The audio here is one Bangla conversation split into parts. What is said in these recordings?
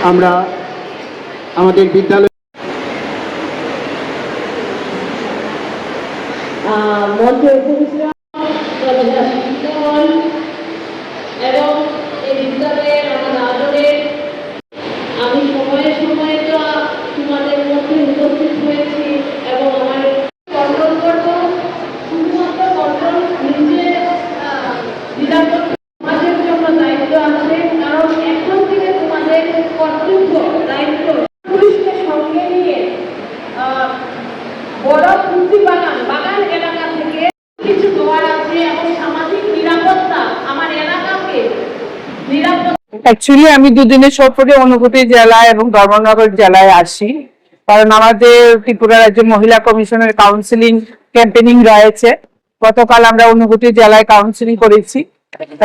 আমরা আমাদের বিদ্যালয় মঞ্চে উপবিষ্ট এবং এই বিদ্যালয়ের আমার আদরের আমি সময়ে সময়ে তো তোমাদের মধ্যে উপস্থিত হয়েছি এবং আমার কন্ট্রোল করব শুধুমাত্র কন্ট্রোল নিজে নিরাপদ সমাজের জন্য দায়িত্ব আছে। কারণ এখন থেকে তোমাদের কর্তব্য দায়িত্ব পুলিশকে সঙ্গে নিয়ে বড় ফুর্তি বাগান এলাকা থেকে কিছু দোয়ার আছে এবং সামাজিক নিরাপত্তা আমার এলাকাকে নিরাপদ। অ্যাকচুয়ালি আমি দুদিনের সফরে অনুভূতি জেলায় এবং ধর্মনগর জেলায় আসি, কারণ আমাদের ত্রিপুরা রাজ্য মহিলা কমিশনের কাউন্সিলিং ক্যাম্পেনিং রয়েছে। গতকাল আমরা অনুভূতি জেলায় কাউন্সিলিং করেছি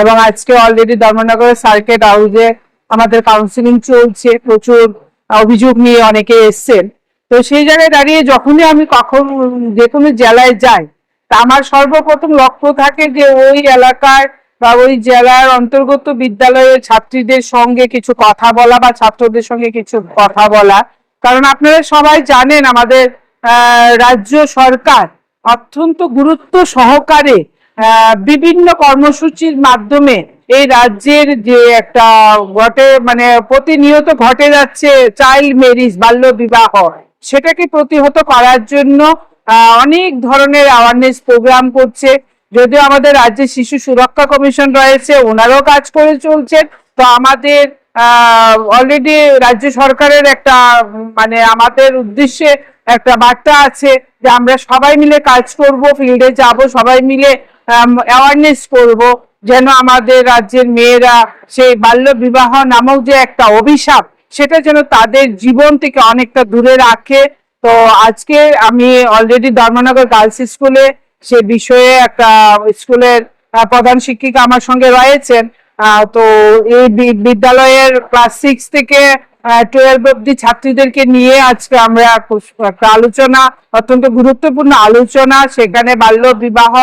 এবং আজকে অলরেডি ধর্মনগরের সার্কিট হাউসে আমাদের কাউন্সিলিং চলছে। প্রচুর অভিযোগ নিয়ে অনেকে এসছেন। তো সেই জায়গায় দাঁড়িয়ে যখনই আমি যে কোনো জেলায় যাই, তা আমার সর্বপ্রথম লক্ষ্য থাকে যে ওই এলাকার বা ওই জেলার অন্তর্গত বিদ্যালয়ের ছাত্রীদের সঙ্গে কিছু কথা বলা বা ছাত্রদের সঙ্গে কিছু কথা বলা। কারণ আপনারা সবাই জানেন আমাদের রাজ্য সরকার অত্যন্ত গুরুত্ব সহকারে বিভিন্ন কর্মসূচির মাধ্যমে এই রাজ্যের যে একটা প্রতিনিয়ত ঘটে যাচ্ছে চাইল্ড ম্যারেজ, বাল্য বিবাহ, সেটাকে প্রতিহত করার জন্য অনেক ধরনের অ্যাওয়ারনেস প্রোগ্রাম করছে। যদিও আমাদের রাজ্যে শিশু সুরক্ষা কমিশন রয়েছে, ওনারাও কাজ করে চলছেন। তো আমাদের অলরেডি রাজ্য সরকারের একটা আমাদের উদ্দেশ্যে একটা বার্তা আছে যে আমরা সবাই মিলে কাজ করব, ফিল্ডে যাব, সবাই মিলে অ্যাওয়ারনেস করব, যেন আমাদের রাজ্যের মেয়েরা সেই বাল্য বিবাহ নামক যে একটা অভিশাপ, সেটা যেন তাদের জীবন থেকে অনেকটা দূরে রাখে। তো আজকে আমি অলরেডি ধর্মনগর গার্লস স্কুলে সে বিষয়ে একটা স্কুলের প্রধান শিক্ষিকা আমার সঙ্গে রয়েছেন। তো এই বিদ্যালয়ের ক্লাস 6 থেকে 12 অব্দি ছাত্রীদেরকে নিয়ে আজকে আমরা একটা আলোচনা, অত্যন্ত গুরুত্বপূর্ণ আলোচনা, সেখানে বাল্য বিবাহ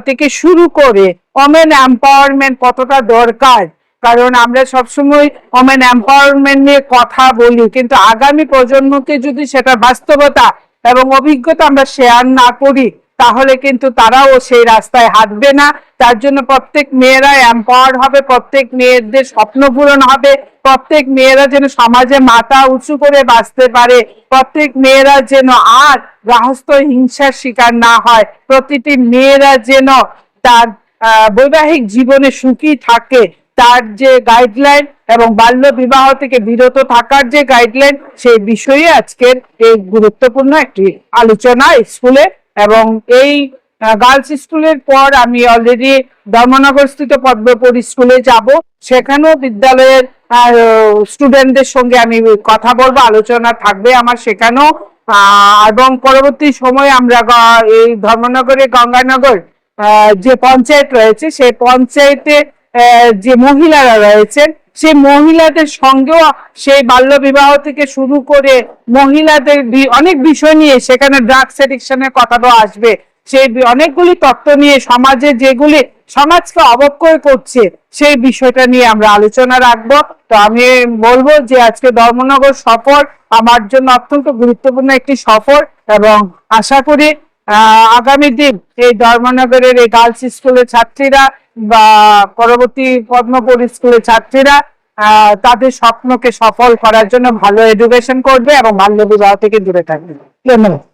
থেকে শুরু করে ওমেন এম্পাওয়ারমেন্ট কতটা দরকার। কারণ আমরা সবসময় ওমেন এম্পাওয়ারমেন্ট নিয়ে কথা বলি, কিন্তু আগামী প্রজন্মকে যদি সেটা বাস্তবতা এবং অভিজ্ঞতা আমরা শেয়ার না করি, তাহলে কিন্তু তারাও সেই রাস্তায় হাঁটবে না। তার জন্য প্রত্যেক মেয়েরা এম্পাওয়ার্ড হবে, প্রত্যেক মেয়েদের স্বপ্ন পূরণ হবে, প্রত্যেক মেয়েরা যেন সমাজে মাথা উঁচু করে বাঁচতে পারে, প্রত্যেক মেয়েরা যেন আর গৃহস্থ হিংসার শিকার না হয়, প্রতিটি মেয়েরা যেন তার বৈবাহিক জীবনে সুখী থাকে, তার যে গাইডলাইন এবং বাল্য বিবাহ থেকে বিরত থাকার যে গাইডলাইন, সেই বিষয়ে আজকের এই গুরুত্বপূর্ণ একটি আলোচনা স্কুলে। এবং এই গার্লস স্কুলের পর আমি অলরেডি ধর্মনগর স্থিত পদ্মপুর স্কুলে যাব, সেখানেও বিদ্যালয়ের স্টুডেন্টদের সঙ্গে আমি কথা বলবো, আলোচনা থাকবে আমার সেখানেও। এবং পরবর্তী সময়ে আমরা এই ধর্মনগরে গঙ্গানগর যে পঞ্চায়েত রয়েছে, সেই পঞ্চায়েতে যে মহিলারা রয়েছেন, সেই মহিলাদের সঙ্গেও সেই বাল্য বিবাহ থেকে শুরু করে মহিলাদের অনেক বিষয় নিয়ে সেখানে ড্রাগস এডিকশনের কথাটাও আসবে। সেই অনেকগুলি তত্ত্ব নিয়ে সমাজে যেগুলি সমাজকে অবক্ষয় করছে, সেই বিষয়টা নিয়ে আমরা আলোচনা রাখবো। তো আমি বলবো যে আজকে ধর্মনগর সফর আমার জন্য অত্যন্ত গুরুত্বপূর্ণ একটি সফর, এবং আশা করি আগামী দিন এই ধর্মনগরের এই গার্লস স্কুলের ছাত্রীরা বা পরবর্তী পদ্মপুর স্কুলের ছাত্রীরা তাদের স্বপ্নকে সফল করার জন্য ভালো এডুকেশন করবে এবং বাল্য বিবাহ থেকে দূরে থাকবে। ধন্যবাদ।